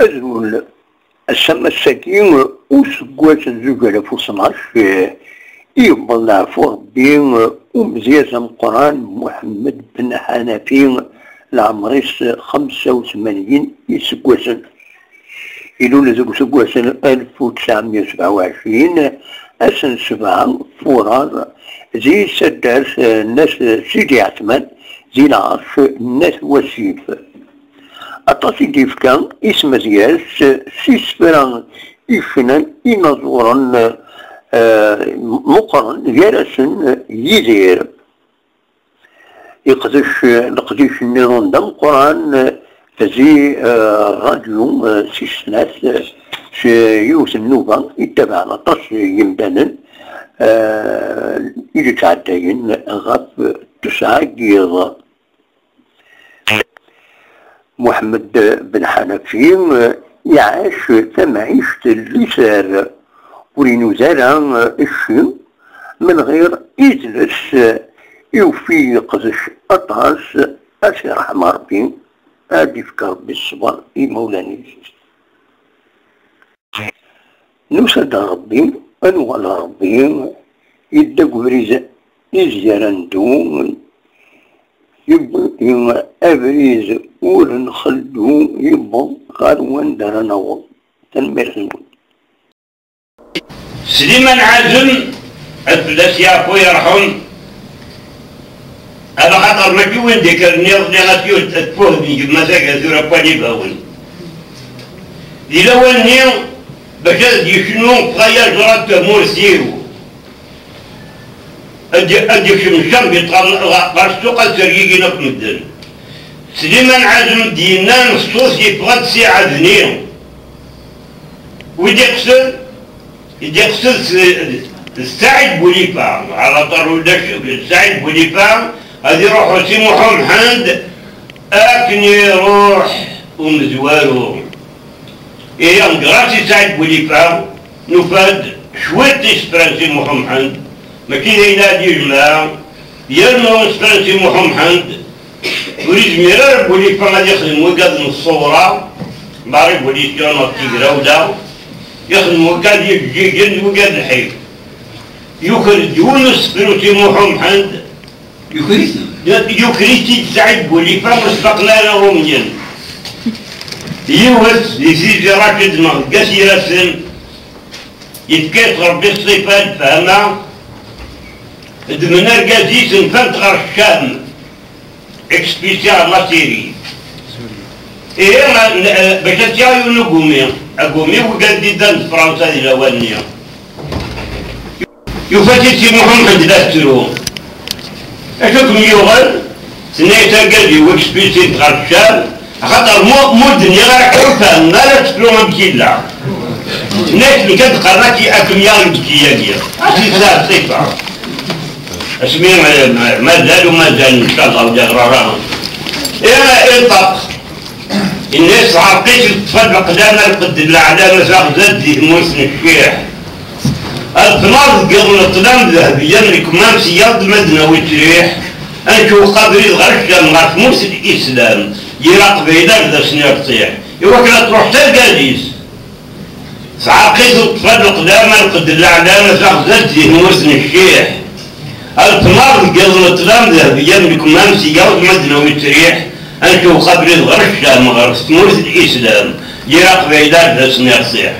أزول السما الساكين وسقوات الزوج 2012 يبلع فوق ربي ومزيازة القرآن محمد بن حنفي العمريس 85 يسقوسن إلو لزوج سقوسن 1927 أسن 7 فورار زي سداس الناس سيدي عثمان زي العرش الناس وسيف أطاسي كيف كان اسم زياس سيسفران إفنان إنظورا مقرن جالسا يزير يقدش النظام دم قرآن زي راديو سيسناس يوس النوبة يتبعنا طاس يمدانا يجي تعدين غاب 9 قيضة محمد بن حنفي يعيش ثم عيشة اللسار ورينو زارع الشم من غير يجلس يوفي قدش أطاس أسي رحمة ربي هادي فكر بالصبر في مولاني نسد ربي أنوال ربي يدق بريز يزيرندو يبقى أبريز ورن خلدو يبقى غاروان دارناو تنمرزون سليمان عازم أتلاس يا أخوي يرحم أنا خاطر ما وين ذكرني اللي غاتيو تفوهني مساكا زورا باني باون الأول نيو باش يشنو بغايا جرات مورسيرو أديك شمشم بيطلع السوق السريقي نقمدن سليمان عازم دينا نصوص يبغى تساعدني يدقسل السعيد بوليفار على طول السعيد بوليفار هذه يروحوا سيموحو محمد أكن يروح ومزوارو إيه نقراسي سعيد بوليفار نفاد شوية نسبران سيموحو محمد ما كاين ينادي جماعة يرموا نسبران سيموحو محمد وريد ميرار بوليفار غادي يخدم وقاد من الصورة بارك بوليسيون وتيكراودا يخدم وقاد يجي وقاد الحي يخرج يونس بن سيموحو محمد يوكريتي سعيد بوليفار وسبقنا له روميان يوس يزيد راشد مغقاس يرسم يتكيس ربي الصفات فهمها دمنا القازيس نفهمت غير الشام اكسبيسيال لا سيري إيه باش تجايو نقومي وقال دي دان فرنسا دي الأولانية يفاتي سي محمد داسترو أشوفكم يوغل سنية تلقى واكسبيسيال غير الشام خاطر مو الدنيا غير حروفها ما لا تسلو ما بكيلا الناس اللي كتقراكي أكم يا بكيا ديال أشي ساعة صفة اسمي ما زال ان شاء الله ودا غرارانا انطق الناس عرقيت تفضل قدامنا قد العلامة زاد موسم الشيح القناص قبل الطلام ذهبيا الكمام سياض مدنة وتريح انشو قبري الغرشة مغرف موسى الاسلام يراقب يدار ذا سنير طيح يوكلا تروح تلقاديس عرقيت تفضل قدامنا قد العلامة زاد موسم الشيح القمار قبل الطلام ذهبيا الكمام سياض مدنة وتريح انشو قبري الغرشة مغرف موسى الاسلام يراقب يدار ذا سنير طيح